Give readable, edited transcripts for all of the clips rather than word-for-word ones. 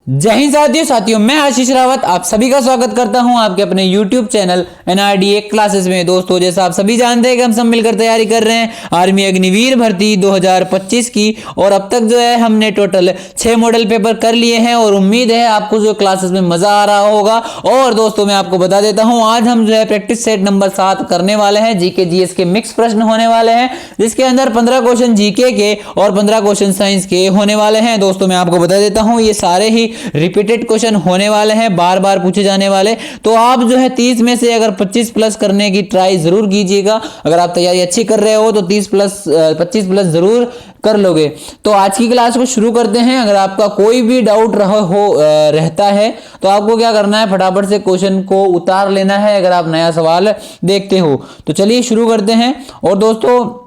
जय हिंद साथियों, मैं आशीष रावत आप सभी का स्वागत करता हूं आपके अपने YouTube चैनल NRDA क्लासेस में। दोस्तों, जैसा आप सभी जानते हैं कि हम सब मिलकर तैयारी कर रहे हैं आर्मी अग्निवीर भर्ती 2025 की। और अब तक जो है हमने टोटल 6 मॉडल पेपर कर लिए हैं और उम्मीद है आपको जो क्लासेस में मजा आ रहा होगा। और दोस्तों, मैं आपको बता देता हूँ, आज हम जो है प्रैक्टिस सेट नंबर 7 करने वाले हैं। जीके जीएस के मिक्स प्रश्न होने वाले हैं, जिसके अंदर 15 क्वेश्चन जीके के और 15 क्वेश्चन साइंस के होने वाले हैं। दोस्तों, मैं आपको बता देता हूँ, ये सारे ही रिपीटेड क्वेश्चन होने वाले हैं, बार बार पूछे जाने वाले। तो आप जो है 30 में से अगर 25 प्लस करने की ट्राई जरूर कीजिएगा। अगर आप तैयारी अच्छी कर रहे हो तो 25 प्लस जरूर कर लोगे। तो आज की क्लास को शुरू करते हैं। अगर आपका कोई भी डाउट रहता है तो आपको क्या करना है, फटाफट से क्वेश्चन को उतार लेना है अगर आप नया सवाल देखते हो। तो चलिए शुरू करते हैं। और दोस्तों,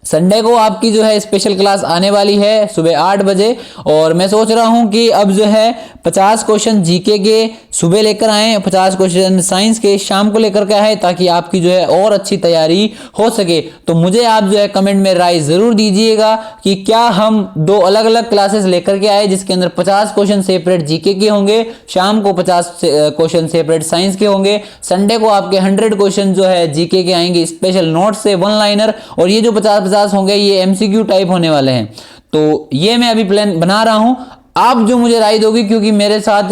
संडे को आपकी जो है स्पेशल क्लास आने वाली है सुबह 8 बजे। और मैं सोच रहा हूं कि अब जो है 50 क्वेश्चन जीके के सुबह लेकर आए, 50 क्वेश्चन साइंस के शाम को लेकर के आए, ताकि आपकी जो है और अच्छी तैयारी हो सके। तो मुझे आप जो है कमेंट में राय जरूर दीजिएगा कि क्या हम 2 अलग अलग क्लासेस लेकर के आए, जिसके अंदर 50 क्वेश्चन सेपरेट जीके के होंगे, शाम को 50 क्वेश्चन सेपरेट साइंस के होंगे। संडे को आपके 100 क्वेश्चन जो है जीके के आएंगे स्पेशल नोट से, 1 लाइनर। और ये जो 50 होंगे ये एमसीक्यू टाइप होने वाले हैं। तो ये मैं अभी प्लान बना रहा हूं, आप जो मुझे राय दोगी, क्योंकि मेरे साथ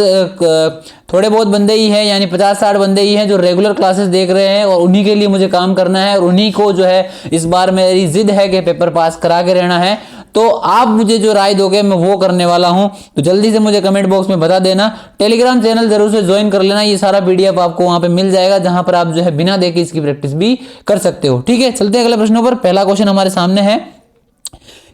थोड़े बहुत बंदे ही हैं, यानी 50-60 बंदे ही हैं जो रेगुलर क्लासेस देख रहे हैं, और उन्हीं के लिए मुझे काम करना है, और उन्हीं को जो है इस बार मेरी जिद है कि पेपर पास करा के रहना है। तो आप मुझे जो राय दोगे मैं वो करने वाला हूं। तो जल्दी से मुझे कमेंट बॉक्स में बता देना। टेलीग्राम चैनल जरूर से ज्वाइन कर लेना, ये सारा पीडीएफ आपको वहां पे मिल जाएगा, जहां पर आप जो है बिना देखे इसकी प्रैक्टिस भी कर सकते हो। ठीक है, चलते हैं अगले प्रश्नों पर। पहला क्वेश्चन हमारे सामने है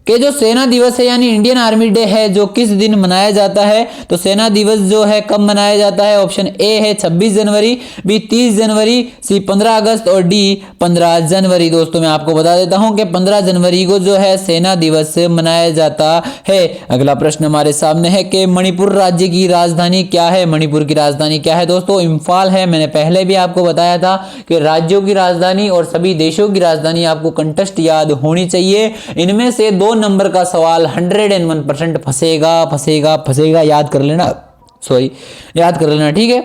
कि जो सेना दिवस है यानी इंडियन आर्मी डे है, जो किस दिन मनाया जाता है। तो सेना दिवस जो है कब मनाया जाता है? ऑप्शन ए है 26 जनवरी, बी 30 जनवरी, सी 15 अगस्त और डी 15 जनवरी। दोस्तों, मैं आपको बता देता हूं कि 15 जनवरी को जो है सेना दिवस मनाया जाता है। अगला प्रश्न हमारे सामने है कि मणिपुर राज्य की राजधानी क्या है? मणिपुर की राजधानी क्या है? दोस्तों, इम्फाल है। मैंने पहले भी आपको बताया था कि राज्यों की राजधानी और सभी देशों की राजधानी आपको कंटेस्ट याद होनी चाहिए। इनमें से 2 नंबर का सवाल 101% फंसेगा। याद कर लेना। ठीक है,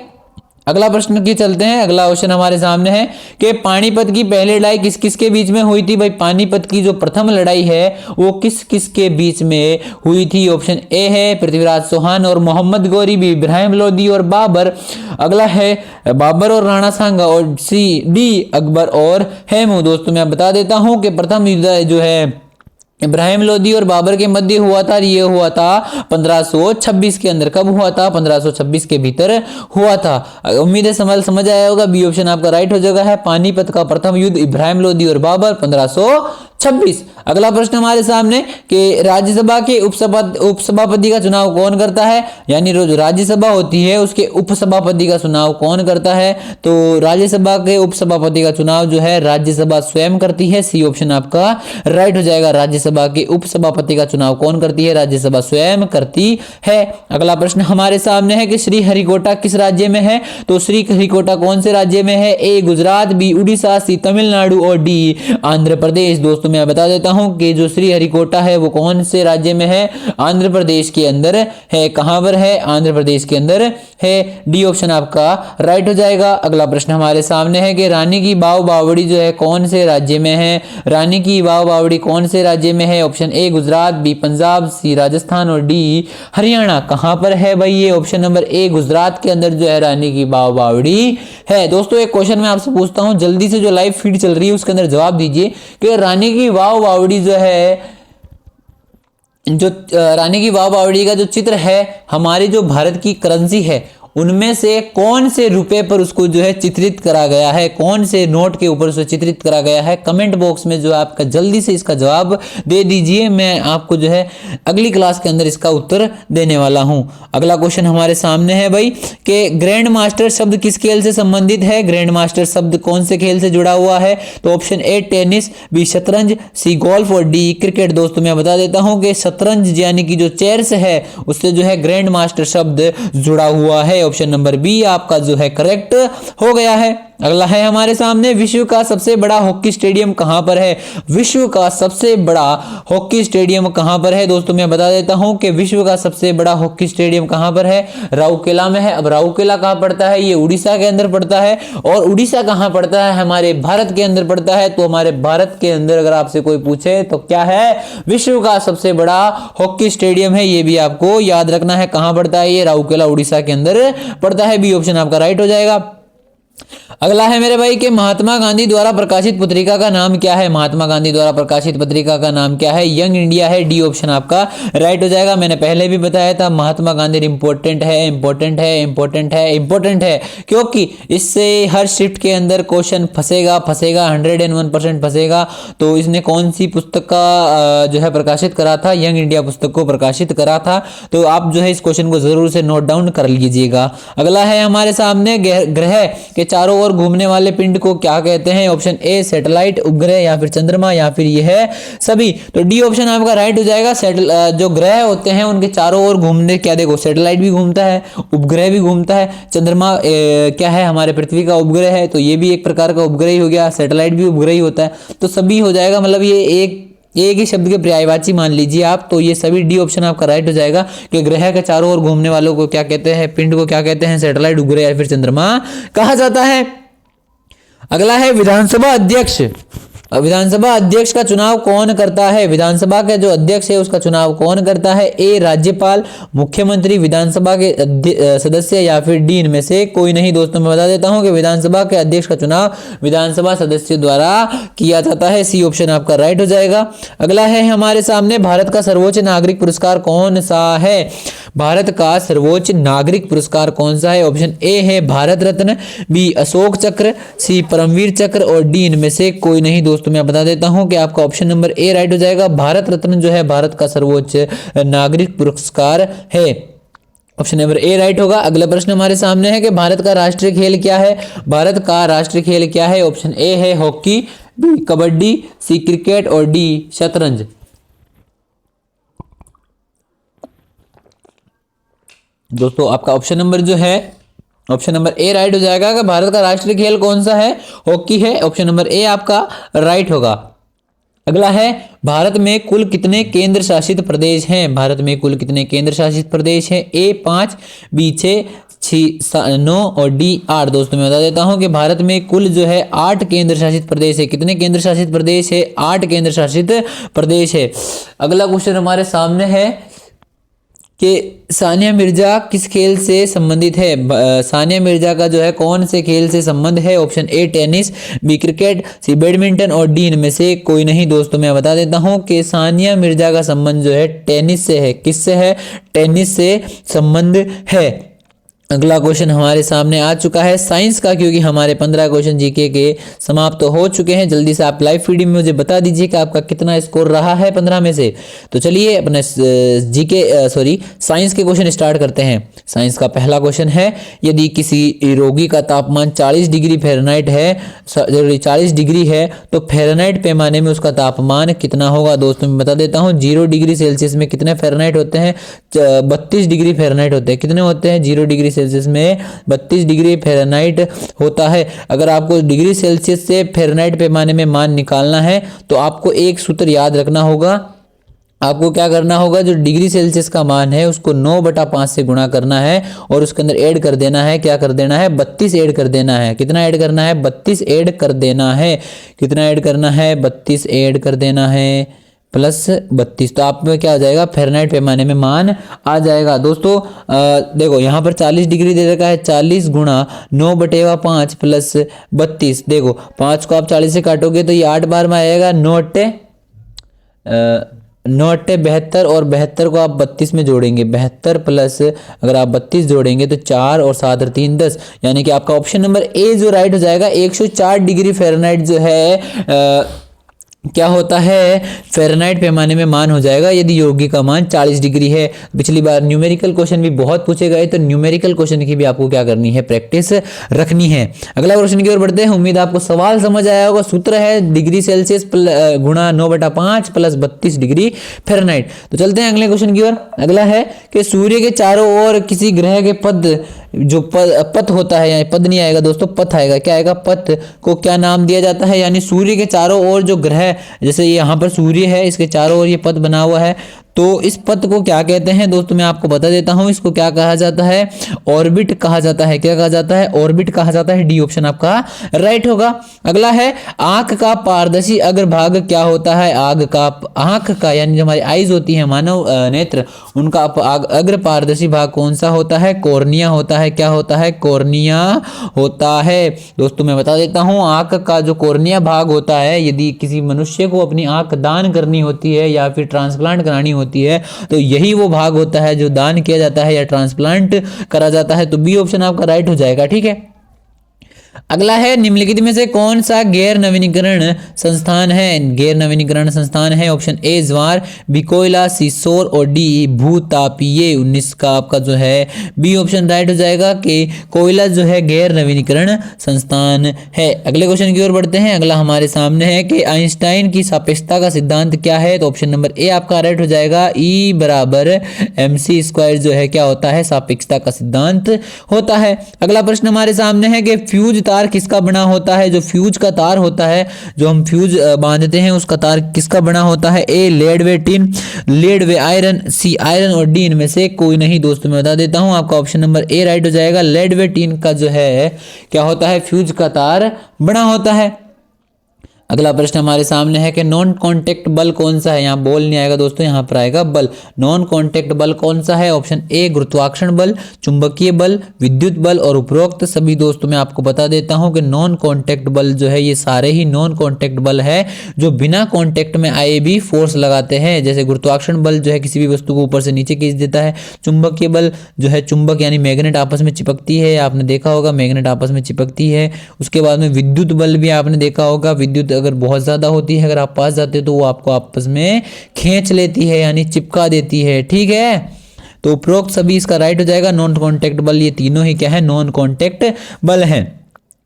अगला प्रश्न की चलते हैं। अगला क्वेश्चन हमारे सामने है कि पानीपत की पहली लड़ाई किस किस के बीच में हुई थी? भाई, पानीपत की जो प्रथम लड़ाई है वो किस किस के बीच में हुई थी? ऑप्शन ए है पृथ्वीराज चौहान और मोहम्मद गौरी, बी इब्राहिम लोदी और बाबर, अगला है बाबर और राणा सांगा, और सी डी अकबर और हेमू। दोस्तों, मैं बता देता हूं कि प्रथम युद्ध जो है इब्राहिम लोदी और बाबर के मध्य हुआ था। ये हुआ था 1526 के अंदर। कब हुआ था? 1526 के भीतर हुआ था। उम्मीद है समझ आया होगा। बी ऑप्शन आपका राइट हो जाएगा है। पानीपत का प्रथम युद्ध इब्राहिम लोदी और बाबर 1526। अगला प्रश्न हमारे सामने कि राज्यसभा के उपसभापति का चुनाव कौन करता है? यानी जो राज्यसभा होती है उसके उपसभापति का चुनाव कौन करता है? तो राज्यसभा के उपसभापति का चुनाव जो है राज्यसभा स्वयं करती है। सी ऑप्शन आपका राइट हो जाएगा। राज्यसभा के उपसभापति का चुनाव कौन करती है? राज्यसभा स्वयं करती है। अगला प्रश्न हमारे सामने है कि श्रीहरिकोटा किस राज्य में है? तो श्रीहरिकोटा कौन से राज्य में है? ए गुजरात, बी उड़ीसा, सी तमिलनाडु और डी आंध्र प्रदेश। दोस्तों, मैं बता देता हूं कि जो श्रीहरिकोटा है वो कौन से राज्य में है? आंध्र प्रदेश के अंदर है। कहां पर है? आंध्र प्रदेश के अंदर है। डी ऑप्शन आपका राइट हो जाएगा। अगला प्रश्न हमारे सामने है कि रानी की बाव बावड़ी जो है कौन से राज्य में है? रानी की बाव बावड़ी कौन से राज्य में है? Option A Gujarat, B Punjab, C Rajasthan और डी हरियाणा। कहां पर है भाई? ये ऑप्शन नंबर ए गुजरात के अंदर जो है रानी की बाव बावड़ी है। दोस्तों, एक क्वेश्चन मैं आपसे पूछता हूं, जल्दी से जो लाइव फीड चल रही है उसके अंदर जवाब दीजिए कि रानी की वाव बावड़ी जो है, जो रानी की वाव बावड़ी का जो चित्र है हमारी जो भारत की करेंसी है उनमें से कौन से रुपए पर उसको जो है चित्रित करा गया है? कौन से नोट के ऊपर उसे चित्रित करा गया है? कमेंट बॉक्स में जो है आपका जल्दी से इसका जवाब दे दीजिए। मैं आपको जो है अगली क्लास के अंदर इसका उत्तर देने वाला हूं। अगला क्वेश्चन हमारे सामने है भाई कि ग्रैंड मास्टर शब्द किस खेल से संबंधित है? ग्रैंड मास्टर शब्द कौन से खेल से जुड़ा हुआ है? तो ऑप्शन ए टेनिस, बी शतरंज, सी गोल्फ और डी क्रिकेट। दोस्तों, मैं बता देता हूं कि शतरंज यानी कि जो चेस है उससे जो है ग्रैंड मास्टर शब्द जुड़ा हुआ है। ऑप्शन नंबर बी आपका जो है करेक्ट हो गया है। अगला है हमारे सामने, विश्व का सबसे बड़ा हॉकी स्टेडियम कहां पर है? विश्व का सबसे बड़ा हॉकी स्टेडियम कहां पर है? दोस्तों मैं बता देता हूं कि विश्व का सबसे बड़ा हॉकी स्टेडियम कहां पर है? राउरकेला में है। अब राउरकेला कहां पड़ता है? ये उड़ीसा के अंदर पड़ता है। और उड़ीसा कहां पड़ता है? हमारे भारत के अंदर पड़ता है। तो हमारे भारत के अंदर अगर आपसे कोई पूछे तो क्या है? विश्व का सबसे बड़ा हॉकी स्टेडियम है। ये भी आपको याद रखना है। कहां पड़ता है? ये राउरकेला उड़ीसा के अंदर पड़ता है। बी ऑप्शन आपका राइट हो जाएगा। अगला है मेरे भाई कि महात्मा गांधी द्वारा प्रकाशित पत्रिका का नाम क्या है? महात्मा गांधी द्वारा प्रकाशित पत्रिका का नाम क्या है? यंग इंडिया है। डी ऑप्शन आपका राइट हो जाएगा। मैंने पहले भी बताया था महात्मा गांधी इंपॉर्टेंट है, इंपॉर्टेंट है, इंपॉर्टेंट है, इंपॉर्टेंट है, क्योंकि इससे हर शिफ्ट के अंदर क्वेश्चन फंसेगा, 101% फंसेगा। तो इसने कौन सी पुस्तक का जो है प्रकाशित करा था? यंग इंडिया पुस्तक को प्रकाशित करा था। तो आप जो है इस क्वेश्चन को जरूर से नोट डाउन कर लीजिएगा। अगला है हमारे सामने, ग्रह के चारों ओर घूमने वाले पिंड को क्या कहते हैं? ऑप्शन ए सैटेलाइट, उपग्रह, या फिर चंद्रमा, या फिर ये है सभी। तो डी ऑप्शन आपका राइट हो जाएगा। जो ग्रह होते हैं उनके चारों ओर घूमने, क्या देखो सैटेलाइट भी घूमता है, उपग्रह भी घूमता है, चंद्रमा क्या है? हमारे पृथ्वी का उपग्रह है। तो ये भी एक प्रकार का उपग्रह ही हो गया, सैटेलाइट भी उपग्रह ही होता है। तो सभी हो जाएगा, मतलब ये एक ही शब्द के पर्यायवाची मान लीजिए आप। तो ये सभी डी ऑप्शन आपका राइट हो जाएगा कि ग्रह के चारों ओर घूमने वालों को क्या कहते हैं? पिंड को क्या कहते हैं? सैटेलाइट, उपग्रह या फिर चंद्रमा कहा जाता है। अगला है विधानसभा अध्यक्ष। विधानसभा अध्यक्ष का चुनाव कौन करता है? विधानसभा का जो अध्यक्ष है उसका चुनाव कौन करता है? ए राज्यपाल, मुख्यमंत्री, विधानसभा के सदस्य, या फिर डी इनमें से कोई नहीं। दोस्तों मैं बता देता हूं कि विधानसभा के अध्यक्ष का चुनाव विधानसभा सदस्य द्वारा किया जाता है। सी ऑप्शन आपका राइट हो जाएगा। अगला है हमारे सामने, भारत का सर्वोच्च नागरिक पुरस्कार कौन सा है? भारत का सर्वोच्च नागरिक पुरस्कार कौन सा है? ऑप्शन ए है भारत रत्न, बी अशोक चक्र, सी परमवीर चक्र, और डी इनमें से कोई नहीं। दोस्तों मैं बता देता हूं कि आपका ऑप्शन नंबर ए राइट हो जाएगा। भारत रत्न जो है भारत का सर्वोच्च नागरिक पुरस्कार है। ऑप्शन नंबर ए राइट होगा। अगला प्रश्न हमारे सामने है कि भारत का राष्ट्रीय खेल क्या है? भारत का राष्ट्रीय खेल क्या है? ऑप्शन ए है हॉकी, बी कबड्डी, सी क्रिकेट, और डी शतरंज। दोस्तों आपका ऑप्शन नंबर जो है ऑप्शन नंबर ए राइट हो जाएगा कि भारत का राष्ट्रीय खेल कौन सा है? हॉकी है। ऑप्शन नंबर ए आपका राइट होगा। अगला है, भारत में कुल कितने केंद्र शासित प्रदेश हैं? भारत में कुल कितने केंद्र शासित प्रदेश हैं? ए 5, बी 6, 9 और डी 8। दोस्तों मैं बता देता हूं कि भारत में कुल जो है 8 केंद्र शासित प्रदेश है। कितने केंद्र शासित प्रदेश है? 8 केंद्र शासित प्रदेश है। अगला क्वेश्चन हमारे सामने है कि सानिया मिर्जा किस खेल से संबंधित है? सानिया मिर्जा का जो है कौन से खेल से संबंध है? Option A tennis, B cricket, C badminton, और डी इनमें से कोई नहीं। दोस्तों मैं बता देता हूं कि सानिया मिर्जा का संबंध जो है टेनिस से है। किससे है? टेनिस से संबंध है। अगला क्वेश्चन हमारे सामने आ चुका है साइंस का, क्योंकि हमारे 15 क्वेश्चन जीके के समाप्त तो हो चुके हैं। जल्दी से आप लाइव फीड में मुझे बता दीजिए कि आपका कितना स्कोर रहा है 15 में से। तो चलिए अपने साइंस के क्वेश्चन स्टार्ट करते हैं। साइंस का पहला क्वेश्चन है, यदि किसी रोगी का तापमान 40 डिग्री फ़ारेनहाइट है, 40 डिग्री है, तो फ़ारेनहाइट पैमाने में उसका तापमान कितना होगा? दोस्तों मैं बता देता हूँ 0 डिग्री सेल्सियस में कितने फ़ारेनहाइट होते हैं? 32 डिग्री फ़ारेनहाइट होते हैं। कितने होते हैं? 0 डिग्री सेल्सियस में 32 डिग्री फ़ारेनहाइट होता है। अगर आपको डिग्री सेल्सियस से फ़ारेनहाइट पैमाने में मान निकालना है तो आपको एक सूत्र याद रखना होगा। आपको क्या करना होगा? जो डिग्री सेल्सियस का मान है उसको 9/5 से गुणा करना है और उसके अंदर ऐड कर देना है। क्या कर देना है? 32 ऐड कर देना है। कितना ऐड करना है? 32 ऐड कर देना है। कितना ऐड करना है? 32 ऐड कर देना है प्लस 32। तो आप में क्या हो जाएगा? फ़ारेनहाइट पैमाने में मान आ जाएगा। दोस्तों देखो यहाँ पर 40 डिग्री दे रखा है। 40 गुणा 9/5 प्लस 32। देखो 5 को आप 40 से काटोगे तो ये 8 बार में आएगा। 9 8 72 और 72 को आप 32 में जोड़ेंगे। 72 प्लस अगर आप 32 जोड़ेंगे तो 4 और 7 और 3 10, यानी कि आपका ऑप्शन नंबर ए जो राइट हो जाएगा। 104 डिग्री फ़ारेनहाइट जो है क्या होता है? फ़ारेनहाइट पैमाने में मान हो जाएगा यदि रोगी का मान 40 डिग्री है। पिछली बार न्यूमेरिकल क्वेश्चन भी बहुत पूछे गए, तो न्यूमेरिकल क्वेश्चन की भी आपको क्या करनी है? प्रैक्टिस रखनी है। अगला क्वेश्चन की ओर बढ़ते हैं। उम्मीद आपको सवाल समझ आया होगा। सूत्र है डिग्री सेल्सियस गुणा 9/5 प्लस 32 डिग्री फ़ारेनहाइट। तो चलते हैं अगले क्वेश्चन की ओर। अगला है कि सूर्य के चारों ओर किसी ग्रह के पद जो पथ होता है, यहाँ पद नहीं आएगा दोस्तों, पथ आएगा। क्या आएगा? पथ को क्या नाम दिया जाता है? यानी सूर्य के चारों ओर जो ग्रह, जैसे यहाँ पर सूर्य है, इसके चारों ओर ये पथ बना हुआ है, तो इस पथ को क्या कहते हैं दोस्तों? मैं आपको बता देता हूं, इसको क्या कहा जाता है? ऑर्बिट कहा जाता है। क्या कहा जाता है? ऑर्बिट कहा जाता है। डी ऑप्शन आपका राइट होगा। अगला है, आंख का पारदर्शी अग्रभाग क्या होता है? आंख का यानी जो हमारी आईज होती है, मानव नेत्र, उनका अग्र पारदर्शी भाग कौन सा होता है? कॉर्निया होता है। क्या होता है? कॉर्निया होता है। दोस्तों मैं बता देता हूं, आंख का जो कॉर्निया भाग होता है, यदि किसी मनुष्य को अपनी आंख दान करनी होती है या फिर ट्रांसप्लांट करानी होती है, तो यही वो भाग होता है जो दान किया जाता है या ट्रांसप्लांट करा जाता है। तो बी ऑप्शन आपका राइट हो जाएगा। ठीक है। अगला है, निम्नलिखित में से कौन सा गैर नवीनीकरण संस्थान है? गैर नवीनीकरण संस्थान है ऑप्शन ए ज्वार, बी कोयला, सी सौर और डी भूतापीय। 19 का आपका जो है बी ऑप्शन राइट हो जाएगा कि कोयला जो है गैर नवीनीकरण संस्थान है। अगले क्वेश्चन की ओर बढ़ते हैं। अगला हमारे सामने है कि आइंस्टाइन की सापेक्षता का सिद्धांत क्या है? तो ऑप्शन नंबर ए आपका राइट हो जाएगा, ई बराबर MC स्क्वायर जो है क्या होता है? सापेक्षता का सिद्धांत होता है। अगला प्रश्न हमारे सामने है कि फ्यूज तार किसका बना होता है? जो फ्यूज का तार होता है, जो हम फ्यूज बांधते हैं, उसका तार किसका बना होता है? ए लेड व टिन, लेड व आयरन, सी आयरन और डी इनमें से कोई नहीं। दोस्तों मैं बता देता हूं, आपका ऑप्शन नंबर ए राइट हो जाएगा। लेड व टिन का जो है क्या होता है? फ्यूज का तार बना होता है। अगला प्रश्न हमारे सामने है कि नॉन कॉन्टेक्ट बल कौन सा है? यहाँ बॉल नहीं आएगा दोस्तों, यहाँ पर आएगा बल। नॉन कॉन्टेक्ट बल कौन सा है? ऑप्शन ए गुरुत्वाकर्षण बल, चुंबकीय बल, विद्युत बल और उपरोक्त सभी। दोस्तों मैं आपको बता देता हूं कि नॉन कॉन्टेक्ट बल जो है, ये सारे ही नॉन कॉन्टेक्ट बल है जो बिना कॉन्टेक्ट में आए भी फोर्स लगाते हैं। जैसे गुरुत्वाकर्षण बल जो है किसी भी वस्तु को ऊपर से नीचे खींच देता है। चुंबकीय बल जो है, चुंबक यानी मैग्नेट आपस में चिपकती है, आपने देखा होगा मैग्नेट आपस में चिपकती है। उसके बाद में विद्युत बल भी आपने देखा होगा, विद्युत अगर बहुत ज्यादा होती है, अगर आप पास जाते हो तो वो आपको आपस में खींच लेती है यानी चिपका देती है। ठीक है, तो उपरोक्त सभी इसका राइट हो जाएगा। नॉन कॉन्टेक्ट बल ये तीनों ही क्या है? नॉन कॉन्टेक्ट बल है,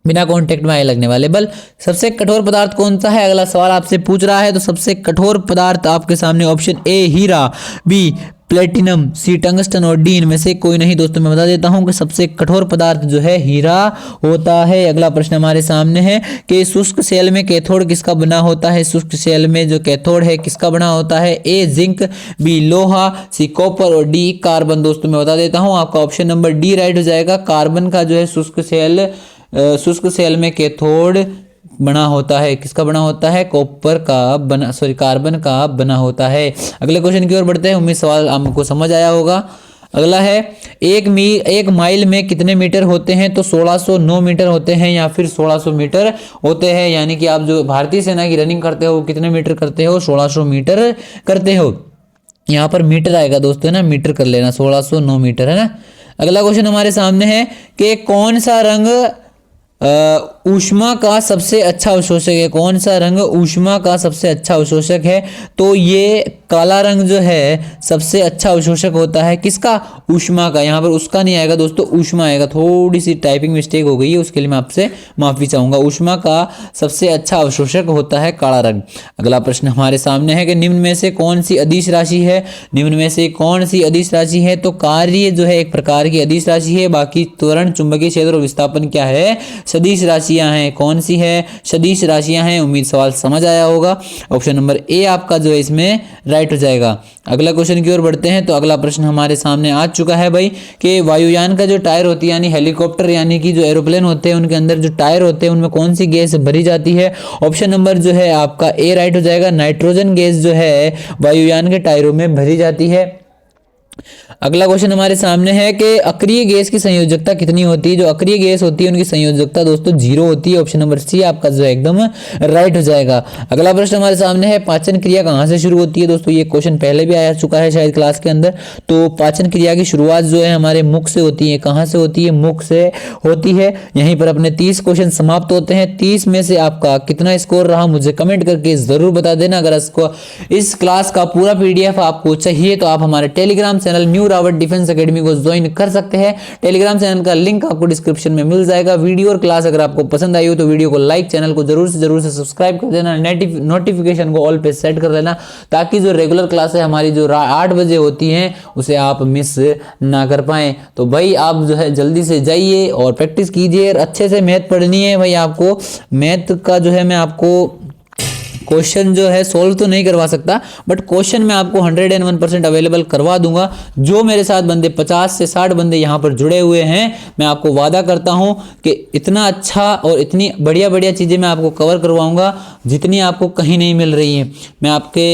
बिना कॉन्टेक्ट में आए लगने वाले बल। सबसे कठोर पदार्थ कौन सा है? अगला सवाल आपसे पूछ रहा है, तो सबसे कठोर पदार्थ आपके सामने ऑप्शन ए हीरा, बी प्लेटिनम, सी टंगस्टन और डी इनमें से कोई नहीं। दोस्तों मैं बता देता हूं कि सबसे कठोर पदार्थ जो है हीरा होता है। अगला प्रश्न हमारे सामने है कि शुष्क सेल में कैथोड किसका बना होता है? शुष्क सेल में जो कैथोड है किसका बना होता है? ए जिंक, बी लोहा, सी कॉपर और डी कार्बन। दोस्तों मैं बता देता हूं, आपका ऑप्शन नंबर डी राइट हो जाएगा। कार्बन का जो है शुष्क सेल में कैथोड बना होता है। किसका बना होता है? कार्बन का बना होता है। अगले क्वेश्चन की ओर बढ़ते हैं। उम्मीद सवाल आपको समझ आया होगा। अगला है, एक माइल में कितने मीटर होते हैं? तो 1609 मीटर होते हैं या फिर 1600 मीटर होते हैं। यानी कि आप जो भारतीय सेना की रनिंग करते हो कितने मीटर करते हो? 1600 मीटर करते हो। यहाँ पर मीटर आएगा दोस्तों, है ना, मीटर कर लेना, 1609 मीटर, है ना। अगला क्वेश्चन हमारे सामने है कि कौन सा रंग ऊष्मा का सबसे अच्छा अवशोषक है? कौन सा रंग ऊष्मा का सबसे अच्छा अवशोषक है? तो ये काला रंग जो है सबसे अच्छा अवशोषक होता है। किसका? ऊष्मा का। यहाँ पर उसका नहीं आएगा दोस्तों, ऊष्मा आएगा। थोड़ी सी टाइपिंग मिस्टेक हो गई है, उसके लिए मैं आपसे माफी चाहूंगा। ऊष्मा का सबसे अच्छा अवशोषक होता है काला रंग। अगला प्रश्न हमारे सामने है कि निम्न में से कौन सी अदिश राशि है? निम्न में से कौन सी अदिश राशि है? तो कार्य जो है एक प्रकार की अदिश राशि है, बाकी त्वरण, चुंबकीय क्षेत्र और विस्थापन क्या है? सदिश राशियां हैं। कौन सी है? सदिश राशियां हैं। उम्मीद सवाल समझ आया होगा। ऑप्शन नंबर ए आपका जो है इसमें राइट हो जाएगा। अगला क्वेश्चन की ओर बढ़ते हैं। तो अगला प्रश्न हमारे सामने आ चुका है भाई कि वायुयान का जो टायर होती है, यानी हेलीकॉप्टर यानी कि जो एरोप्लेन होते हैं, उनके अंदर जो टायर होते हैं उनमें कौन सी गैस भरी जाती है? ऑप्शन नंबर जो है आपका ए राइट हो जाएगा। नाइट्रोजन गैस जो है वायुयान के टायरों में भरी जाती है। अगला क्वेश्चन हमारे सामने है कि अक्रिय गैस की संयोजकता कितनी होती है? जो अक्रिय गैस होती है उनकी संयोजकता दोस्तों 0 होती है। ऑप्शन नंबर सी आपका जो है एकदम राइट हो जाएगा। अगला प्रश्न हमारे सामने है, पाचन क्रिया कहाँ से शुरू होती है? दोस्तों ये क्वेश्चन पहले भी आया चुका है शायद क्लास के अंदर। तो पाचन क्रिया की शुरुआत जो है हमारे मुख से होती है। कहाँ से होती है? मुख से होती है। यहीं पर अपने 30 क्वेश्चन समाप्त होते हैं। 30 में से आपका कितना स्कोर रहा मुझे कमेंट करके जरूर बता देना। अगर इस क्लास का पूरा PDF आपको चाहिए तो आप हमारे Telegram channel new Rawat defence academy को ज्वाइन कर सकते हैं। टेलीग्राम चैनल का लिंक आपको डिस्क्रिप्शन में मिल जाएगा। वीडियो और क्लास अगर आपको पसंद आई हो तो वीडियो को लाइक, चैनल को जरूर से सब्सक्राइब कर देना, नोटिफिकेशन को ऑल पे सेट कर देना, ताकि जो रेगुलर क्लास है हमारी जो 8 बजे होती हैं उसे आप मिस ना कर पाएं। तो भाई आप जो है जल्दी से जाइए और प्रैक्टिस कीजिए। अच्छे से मैथ पढ़नी है भाई आपको। मैथ का जो है मैं आपको क्वेश्चन जो है सोल्व तो नहीं करवा सकता, बट क्वेश्चन मैं आपको 101% अवेलेबल करवा दूंगा। जो मेरे साथ बंदे 50 से 60 बंदे यहाँ पर जुड़े हुए हैं, मैं आपको वादा करता हूँ कि इतना अच्छा और इतनी बढ़िया बढ़िया चीज़ें मैं आपको कवर करवाऊंगा जितनी आपको कहीं नहीं मिल रही हैं। मैं आपके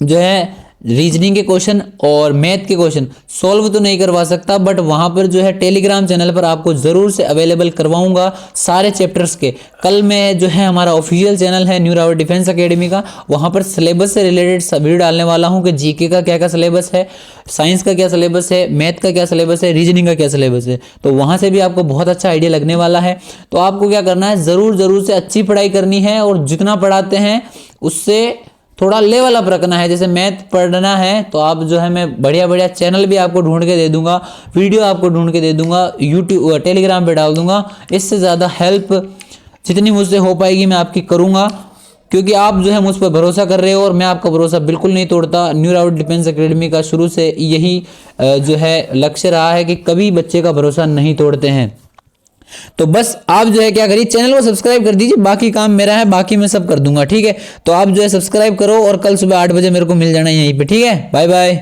जो है रीजनिंग के क्वेश्चन और मैथ के क्वेश्चन सॉल्व तो नहीं करवा सकता, बट वहाँ पर जो है टेलीग्राम चैनल पर आपको ज़रूर से अवेलेबल करवाऊंगा सारे चैप्टर्स के। कल मैं जो है हमारा ऑफिशियल चैनल है न्यू रावत डिफेंस एकेडमी का, वहाँ पर सिलेबस से रिलेटेड वीडियो डालने वाला हूँ कि जीके का क्या क्या सिलेबस है, साइंस का क्या सिलेबस है, मैथ का क्या सिलेबस है, रीजनिंग का क्या सिलेबस है। तो वहाँ से भी आपको बहुत अच्छा आइडिया लगने वाला है। तो आपको क्या करना है, ज़रूर से अच्छी पढ़ाई करनी है और जितना पढ़ाते हैं उससे थोड़ा लेवल अप रखना है। जैसे मैथ पढ़ना है तो आप जो है मैं बढ़िया बढ़िया चैनल भी आपको ढूंढ के दे दूंगा, वीडियो आपको ढूंढ के दे दूंगा, यूट्यूब टेलीग्राम पे डाल दूंगा। इससे ज़्यादा हेल्प जितनी मुझसे हो पाएगी मैं आपकी करूंगा, क्योंकि आप जो है मुझ पर भरोसा कर रहे हो और मैं आपका भरोसा बिल्कुल नहीं तोड़ता। न्यू रावत डिफेंस एकेडमी का शुरू से यही जो है लक्ष्य रहा है कि कभी बच्चे का भरोसा नहीं तोड़ते हैं। तो बस आप जो है क्या करिए, चैनल को सब्सक्राइब कर दीजिए, बाकी काम मेरा है, बाकी मैं सब कर दूंगा, ठीक है। तो आप जो है सब्सक्राइब करो और कल सुबह 8 बजे मेरे को मिल जाना यहीं पे, ठीक है। Bye bye.